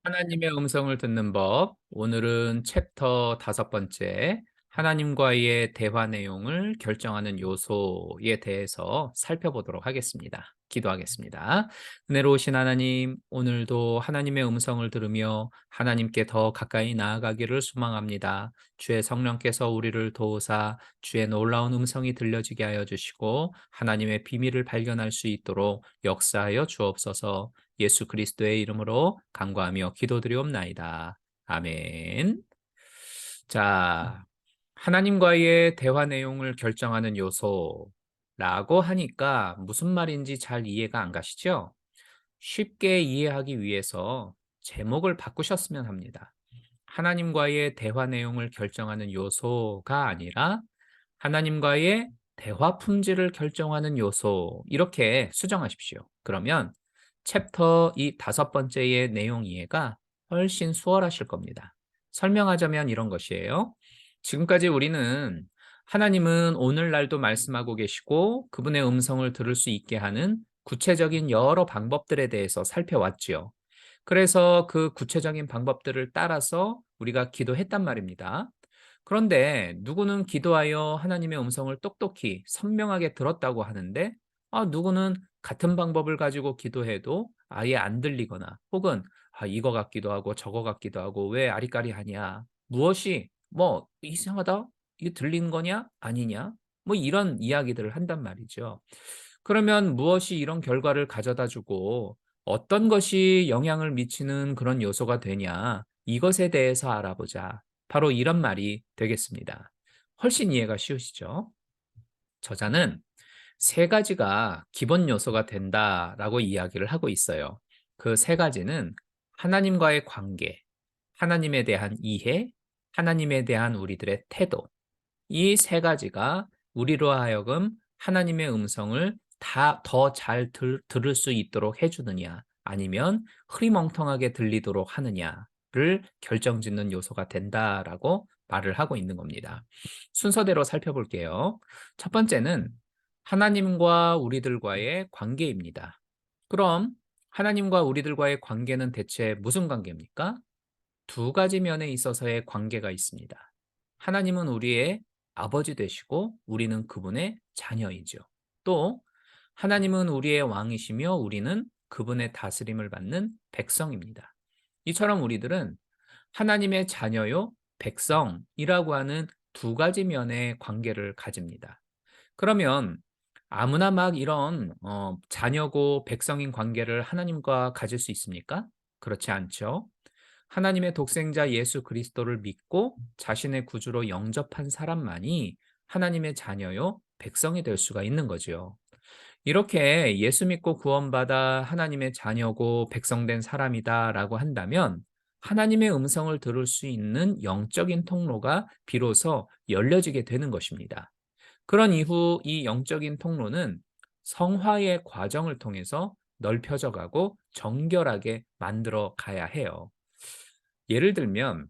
하나님의 음성을 듣는 법. 오늘은 챕터 다섯 번째, 하나님과의 대화 내용을 결정하는 요소에 대해서 살펴보도록 하겠습니다. 기도하겠습니다. 은혜로우신 하나님, 오늘도 하나님의 음성을 들으며 하나님께 더 가까이 나아가기를 소망합니다. 주의 성령께서 우리를 도우사 주의 놀라운 음성이 들려지게 하여 주시고 하나님의 비밀을 발견할 수 있도록 역사하여 주옵소서. 예수 그리스도의 이름으로 간구하며 기도드리옵나이다. 아멘. 자, 하나님과의 대화 내용을 결정하는 요소라고 하니까 무슨 말인지 잘 이해가 안 가시죠? 쉽게 이해하기 위해서 제목을 바꾸셨으면 합니다. 하나님과의 대화 내용을 결정하는 요소가 아니라 하나님과의 대화 품질을 결정하는 요소, 이렇게 수정하십시오. 그러면 챕터 이 다섯 번째의 내용 이해가 훨씬 수월하실 겁니다. 설명하자면 이런 것이에요. 지금까지 우리는 하나님은 오늘날도 말씀하고 계시고 그분의 음성을 들을 수 있게 하는 구체적인 여러 방법들에 대해서 살펴왔지요. 그래서 그 구체적인 방법들을 따라서 우리가 기도했단 말입니다. 그런데 누구는 기도하여 하나님의 음성을 똑똑히 선명하게 들었다고 하는데, 누구는 같은 방법을 가지고 기도해도 아예 안 들리거나 혹은 이거 같기도 하고 저거 같기도 하고 왜 아리까리하냐? 무엇이 뭐 이상하다? 이게 들리는 거냐? 아니냐? 뭐 이런 이야기들을 한단 말이죠. 그러면 무엇이 이런 결과를 가져다 주고 어떤 것이 영향을 미치는 그런 요소가 되냐? 이것에 대해서 알아보자. 바로 이런 말이 되겠습니다. 훨씬 이해가 쉬우시죠? 저자는 세 가지가 기본 요소가 된다라고 이야기를 하고 있어요. 그 세 가지는 하나님과의 관계, 하나님에 대한 이해, 하나님에 대한 우리들의 태도. 이 세 가지가 우리로 하여금 하나님의 음성을 다 더 잘 들을 수 있도록 해주느냐, 아니면 흐리멍텅하게 들리도록 하느냐를 결정짓는 요소가 된다라고 말을 하고 있는 겁니다. 순서대로 살펴볼게요. 첫 번째는 하나님과 우리들과의 관계입니다. 그럼 하나님과 우리들과의 관계는 대체 무슨 관계입니까? 두 가지 면에 있어서의 관계가 있습니다. 하나님은 우리의 아버지 되시고 우리는 그분의 자녀이죠. 또 하나님은 우리의 왕이시며 우리는 그분의 다스림을 받는 백성입니다. 이처럼 우리들은 하나님의 자녀요, 백성이라고 하는 두 가지 면의 관계를 가집니다. 그러면 아무나 막 이런 자녀고 백성인 관계를 하나님과 가질 수 있습니까? 그렇지 않죠. 하나님의 독생자 예수 그리스도를 믿고 자신의 구주로 영접한 사람만이 하나님의 자녀요, 백성이 될 수가 있는 거죠. 이렇게 예수 믿고 구원받아 하나님의 자녀고 백성된 사람이다라고 한다면 하나님의 음성을 들을 수 있는 영적인 통로가 비로소 열려지게 되는 것입니다. 그런 이후 이 영적인 통로는 성화의 과정을 통해서 넓혀져 가고 정결하게 만들어 가야 해요. 예를 들면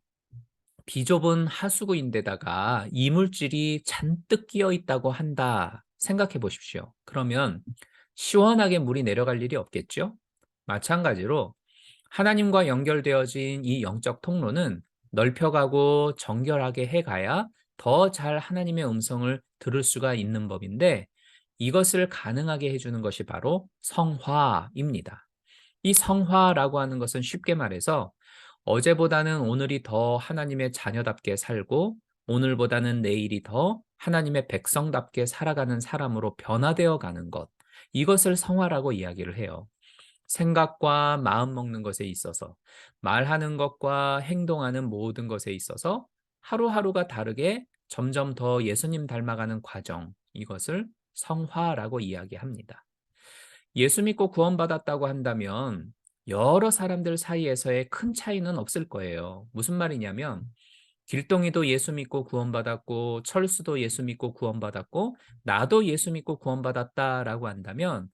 비좁은 하수구인데다가 이물질이 잔뜩 끼어 있다고 한다 생각해 보십시오. 그러면 시원하게 물이 내려갈 일이 없겠죠? 마찬가지로 하나님과 연결되어진 이 영적 통로는 넓혀가고 정결하게 해가야 더 잘 하나님의 음성을 들을 수가 있는 법인데 이것을 가능하게 해주는 것이 바로 성화입니다. 이 성화라고 하는 것은 쉽게 말해서 어제보다는 오늘이 더 하나님의 자녀답게 살고 오늘보다는 내일이 더 하나님의 백성답게 살아가는 사람으로 변화되어 가는 것. 이것을 성화라고 이야기를 해요. 생각과 마음 먹는 것에 있어서, 말하는 것과 행동하는 모든 것에 있어서 하루하루가 다르게 점점 더 예수님 닮아가는 과정, 이것을 성화라고 이야기합니다. 예수 믿고 구원받았다고 한다면 여러 사람들 사이에서의 큰 차이는 없을 거예요. 무슨 말이냐면 길동이도 예수 믿고 구원받았고 철수도 예수 믿고 구원받았고 나도 예수 믿고 구원받았다라고 한다면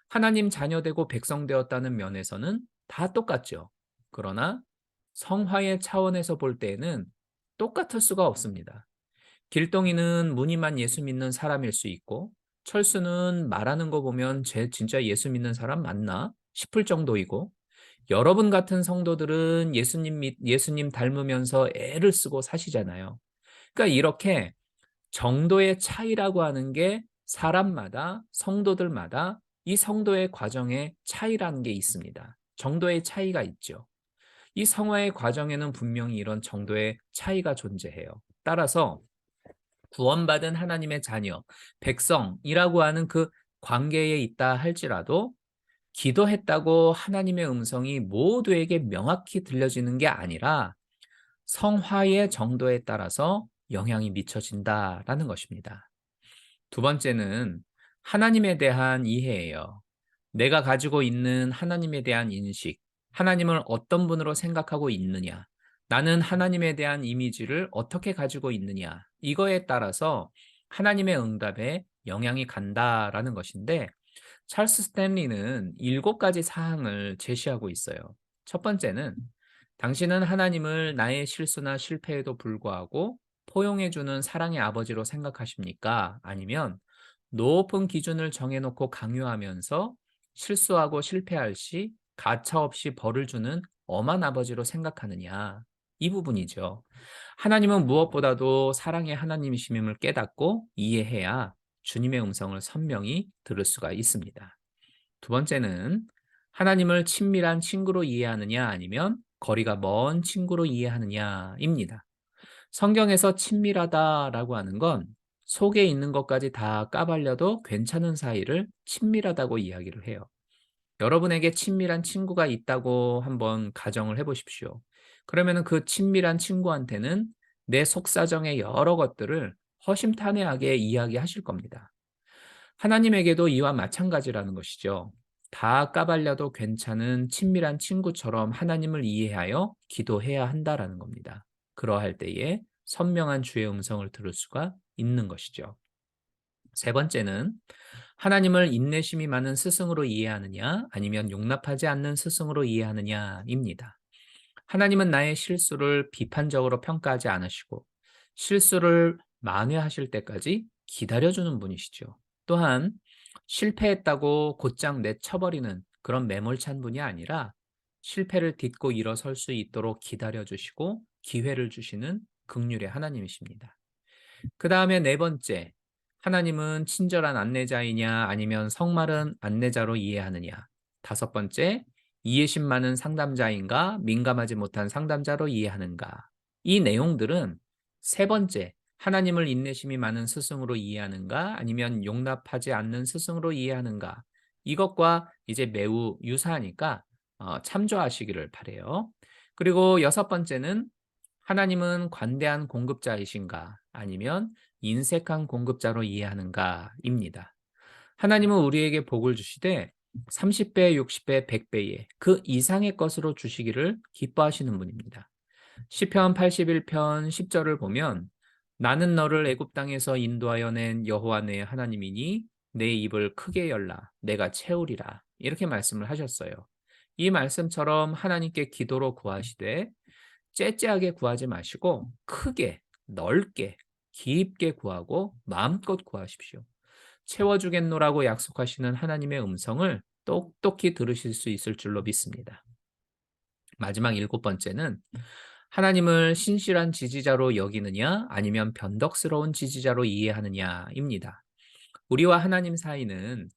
하나님 자녀되고 백성 되었다는 면에서는 다 똑같죠. 그러나 성화의 차원에서 볼 때에는 똑같을 수가 없습니다. 길동이는 무늬만 예수 믿는 사람일 수 있고 철수는 말하는 거 보면 쟤 진짜 예수 믿는 사람 맞나 싶을 정도이고 여러분 같은 성도들은 예수님 닮으면서 애를 쓰고 사시잖아요. 그러니까 이렇게 정도의 차이라고 하는 게 사람마다, 성도들마다 이 성도의 과정에 차이라는 게 있습니다. 정도의 차이가 있죠. 이 성화의 과정에는 분명히 이런 정도의 차이가 존재해요. 따라서 구원받은 하나님의 자녀, 백성이라고 하는 그 관계에 있다 할지라도 기도했다고 하나님의 음성이 모두에게 명확히 들려지는 게 아니라 성화의 정도에 따라서 영향이 미쳐진다라는 것입니다. 두 번째는 하나님에 대한 이해예요. 내가 가지고 있는 하나님에 대한 인식, 하나님을 어떤 분으로 생각하고 있느냐, 나는 하나님에 대한 이미지를 어떻게 가지고 있느냐, 이거에 따라서 하나님의 응답에 영향이 간다라는 것인데, 찰스 스탠리는 7가지 사항을 제시하고 있어요. 첫 번째는 당신은 하나님을 나의 실수나 실패에도 불구하고 포용해주는 사랑의 아버지로 생각하십니까? 아니면 높은 기준을 정해놓고 강요하면서 실수하고 실패할 시 가차없이 벌을 주는 엄한 아버지로 생각하느냐? 이 부분이죠. 하나님은 무엇보다도 사랑의 하나님이심을 깨닫고 이해해야 주님의 음성을 선명히 들을 수가 있습니다. 두 번째는 하나님을 친밀한 친구로 이해하느냐 아니면 거리가 먼 친구로 이해하느냐입니다. 성경에서 친밀하다라고 하는 건 속에 있는 것까지 다 까발려도 괜찮은 사이를 친밀하다고 이야기를 해요. 여러분에게 친밀한 친구가 있다고 한번 가정을 해보십시오. 그러면 그 친밀한 친구한테는 내 속사정의 여러 것들을 허심탄회하게 이야기하실 겁니다. 하나님에게도 이와 마찬가지라는 것이죠. 다 까발려도 괜찮은 친밀한 친구처럼 하나님을 이해하여 기도해야 한다라는 겁니다. 그러할 때에 선명한 주의 음성을 들을 수가 있는 것이죠. 세 번째는 하나님을 인내심이 많은 스승으로 이해하느냐 아니면 용납하지 않는 스승으로 이해하느냐입니다. 하나님은 나의 실수를 비판적으로 평가하지 않으시고 실수를 만회하실 때까지 기다려주는 분이시죠. 또한 실패했다고 곧장 내쳐버리는 그런 매몰찬 분이 아니라 실패를 딛고 일어설 수 있도록 기다려주시고 기회를 주시는 긍휼의 하나님이십니다. 그 다음에 네 번째, 하나님은 친절한 안내자이냐 아니면 성마른 안내자로 이해하느냐. 다섯 번째, 이해심 많은 상담자인가 민감하지 못한 상담자로 이해하는가. 이 내용들은 세 번째, 하나님을 인내심이 많은 스승으로 이해하는가 아니면 용납하지 않는 스승으로 이해하는가. 이것과 이제 매우 유사하니까 참조하시기를 바래요. 그리고 여섯 번째는 하나님은 관대한 공급자이신가 아니면 인색한 공급자로 이해하는가입니다. 하나님은 우리에게 복을 주시되 30배, 60배, 100배의 그 이상의 것으로 주시기를 기뻐하시는 분입니다. 시편 81편 10절을 보면 나는 너를 애굽 땅에서 인도하여 낸 여호와 내 하나님이니 내 입을 크게 열라 내가 채우리라 이렇게 말씀을 하셨어요. 이 말씀처럼 하나님께 기도로 구하시되 째째하게 구하지 마시고 크게, 넓게, 깊게 구하고 마음껏 구하십시오. 채워주겠노라고 약속하시는 하나님의 음성을 똑똑히 들으실 수 있을 줄로 믿습니다. 마지막 7번째는 하나님을 신실한 지지자로 여기느냐 아니면 변덕스러운 지지자로 이해하느냐입니다. 우리와 하나님 사이는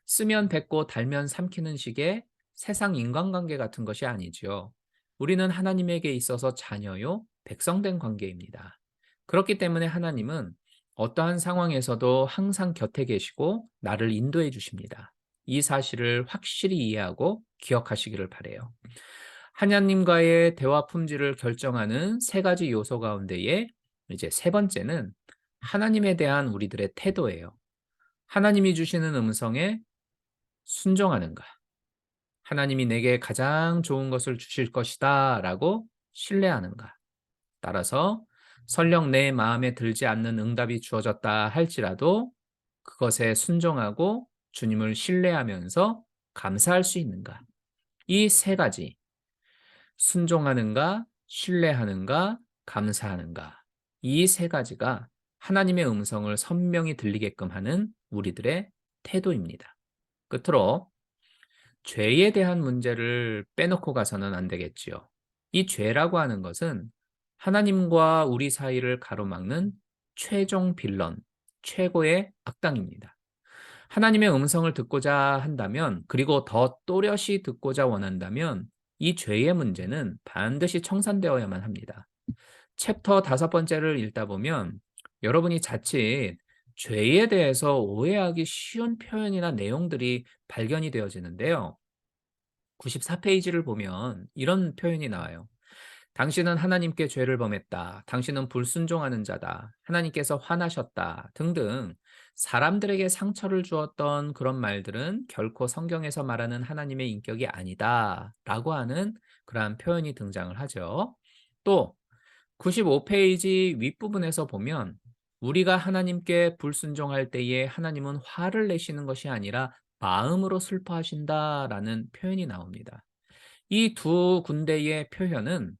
쓰면 뱉고 달면 삼키는 식의 세상 인간관계 같은 것이 아니죠. 우리는 하나님에게 있어서 자녀요, 백성된 관계입니다. 그렇기 때문에 하나님은 어떠한 상황에서도 항상 곁에 계시고 나를 인도해 주십니다. 이 사실을 확실히 이해하고 기억하시기를 바래요. 하나님과의 대화 품질을 결정하는 3가지 요소 가운데에 이제 세 번째는 하나님에 대한 우리들의 태도예요. 하나님이 주시는 음성에 순종하는가? 하나님이 내게 가장 좋은 것을 주실 것이다 라고 신뢰하는가? 따라서 설령 내 마음에 들지 않는 응답이 주어졌다 할지라도 그것에 순종하고 주님을 신뢰하면서 감사할 수 있는가? 이 3가지, 순종하는가, 신뢰하는가, 감사하는가. 이 3가지가 하나님의 음성을 선명히 들리게끔 하는 우리들의 태도입니다. 끝으로 죄에 대한 문제를 빼놓고 가서는 안 되겠지요. 이 죄라고 하는 것은 하나님과 우리 사이를 가로막는 최종 빌런, 최고의 악당입니다. 하나님의 음성을 듣고자 한다면, 그리고 더 또렷이 듣고자 원한다면 이 죄의 문제는 반드시 청산되어야만 합니다. 챕터 다섯 번째를 읽다 보면 여러분이 자칫 죄에 대해서 오해하기 쉬운 표현이나 내용들이 발견이 되어지는데요. 94페이지를 보면 이런 표현이 나와요. 당신은 하나님께 죄를 범했다. 당신은 불순종하는 자다. 하나님께서 화나셨다. 등등 사람들에게 상처를 주었던 그런 말들은 결코 성경에서 말하는 하나님의 인격이 아니다. 라고 하는 그러한 표현이 등장을 하죠. 또 95페이지 윗부분에서 보면 우리가 하나님께 불순종할 때에 하나님은 화를 내시는 것이 아니라 마음으로 슬퍼하신다라는 표현이 나옵니다. 이 두 군데의 표현은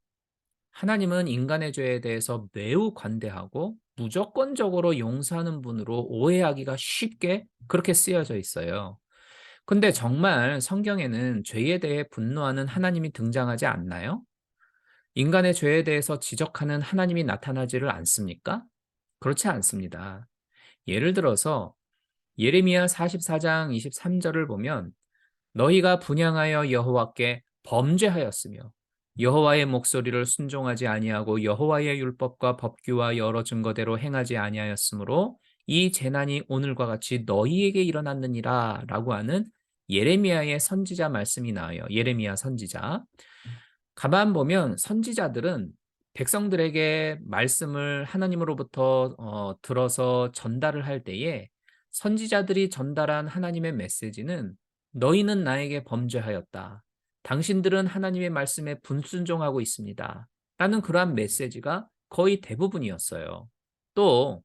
하나님은 인간의 죄에 대해서 매우 관대하고 무조건적으로 용서하는 분으로 오해하기가 쉽게 그렇게 쓰여져 있어요. 근데 정말 성경에는 죄에 대해 분노하는 하나님이 등장하지 않나요? 인간의 죄에 대해서 지적하는 하나님이 나타나지를 않습니까? 그렇지 않습니다. 예를 들어서 예레미야 44장 23절을 보면 너희가 분향하여 여호와께 범죄하였으며 여호와의 목소리를 순종하지 아니하고 여호와의 율법과 법규와 여러 증거대로 행하지 아니하였으므로 이 재난이 오늘과 같이 너희에게 일어났느니라 라고 하는 예레미야의 선지자 말씀이 나와요. 예레미야 선지자. 가만 보면 선지자들은 백성들에게 말씀을 하나님으로부터 들어서 전달을 할 때에 선지자들이 전달한 하나님의 메시지는 너희는 나에게 범죄하였다. 당신들은 하나님의 말씀에 불순종하고 있습니다. 라는 그러한 메시지가 거의 대부분이었어요. 또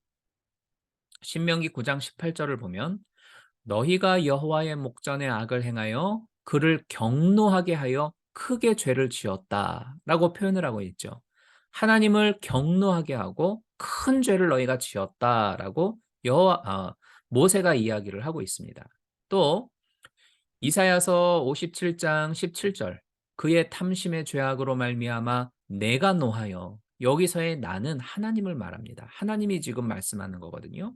신명기 9장 18절을 보면 너희가 여호와의 목전에 악을 행하여 그를 경노하게 하여 크게 죄를 지었다라고 표현을 하고 있죠. 하나님을 경노하게 하고 큰 죄를 너희가 지었다라고 모세가 이야기를 하고 있습니다. 또 이사야서 57장 17절 그의 탐심의 죄악으로 말미암아 내가 노하여 여기서의 나는 하나님을 말합니다. 하나님이 지금 말씀하는 거거든요.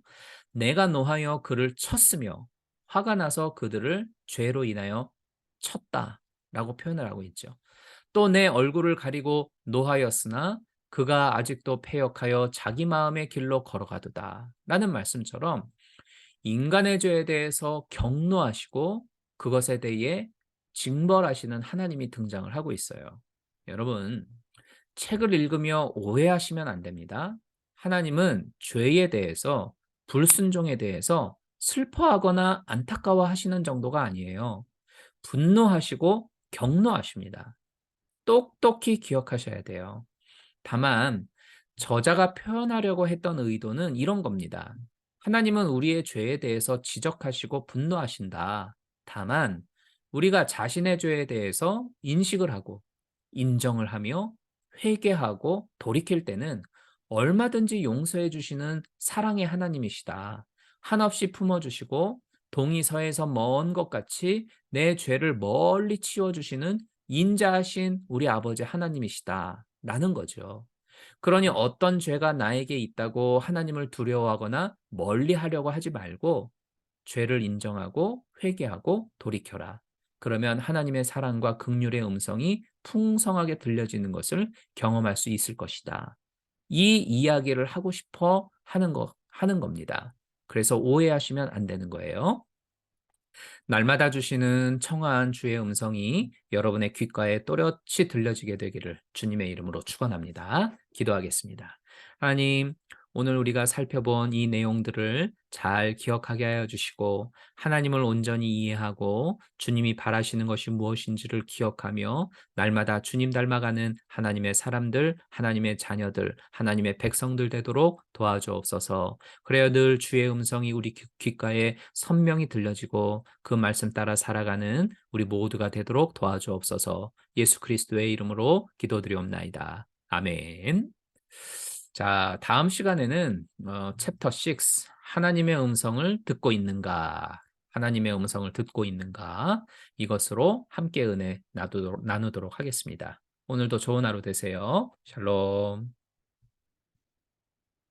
내가 노하여 그를 쳤으며 화가 나서 그들을 죄로 인하여 쳤다라고 표현을 하고 있죠. 또 내 얼굴을 가리고 노하였으나 그가 아직도 패역하여 자기 마음의 길로 걸어가도다 라는 말씀처럼 인간의 죄에 대해서 경노하시고 그것에 대해 징벌하시는 하나님이 등장을 하고 있어요. 여러분, 책을 읽으며 오해하시면 안 됩니다. 하나님은 죄에 대해서, 불순종에 대해서 슬퍼하거나 안타까워하시는 정도가 아니에요. 분노하시고 경노하십니다. 똑똑히 기억하셔야 돼요. 다만 저자가 표현하려고 했던 의도는 이런 겁니다. 하나님은 우리의 죄에 대해서 지적하시고 분노하신다. 다만 우리가 자신의 죄에 대해서 인식을 하고 인정을 하며 회개하고 돌이킬 때는 얼마든지 용서해 주시는 사랑의 하나님이시다. 한없이 품어주시고 동이 서에서 먼 것 같이 내 죄를 멀리 치워주시는 인자하신 우리 아버지 하나님이시다. 라는 거죠. 그러니 어떤 죄가 나에게 있다고 하나님을 두려워하거나 멀리 하려고 하지 말고 죄를 인정하고 회개하고 돌이켜라. 그러면 하나님의 사랑과 긍휼의 음성이 풍성하게 들려지는 것을 경험할 수 있을 것이다. 이 이야기를 하고 싶어 하는 겁니다. 그래서 오해하시면 안 되는 거예요. 날마다 주시는 청아한 주의 음성이 여러분의 귓가에 또렷이 들려지게 되기를 주님의 이름으로 축원합니다. 기도하겠습니다. 하나님, 오늘 우리가 살펴본 이 내용들을 잘 기억하게 하여 주시고 하나님을 온전히 이해하고 주님이 바라시는 것이 무엇인지를 기억하며 날마다 주님 닮아가는 하나님의 사람들, 하나님의 자녀들, 하나님의 백성들 되도록 도와주옵소서. 그래야 늘 주의 음성이 우리 귓가에 선명히 들려지고 그 말씀 따라 살아가는 우리 모두가 되도록 도와주옵소서. 예수 그리스도의 이름으로 기도드리옵나이다. 아멘. 자, 다음 시간에는 챕터 6 하나님의 음성을 듣고 있는가 하나님의 음성을 듣고 있는가? 이것으로 함께 은혜 나누도록 하겠습니다. 오늘도 좋은 하루 되세요. 샬롬.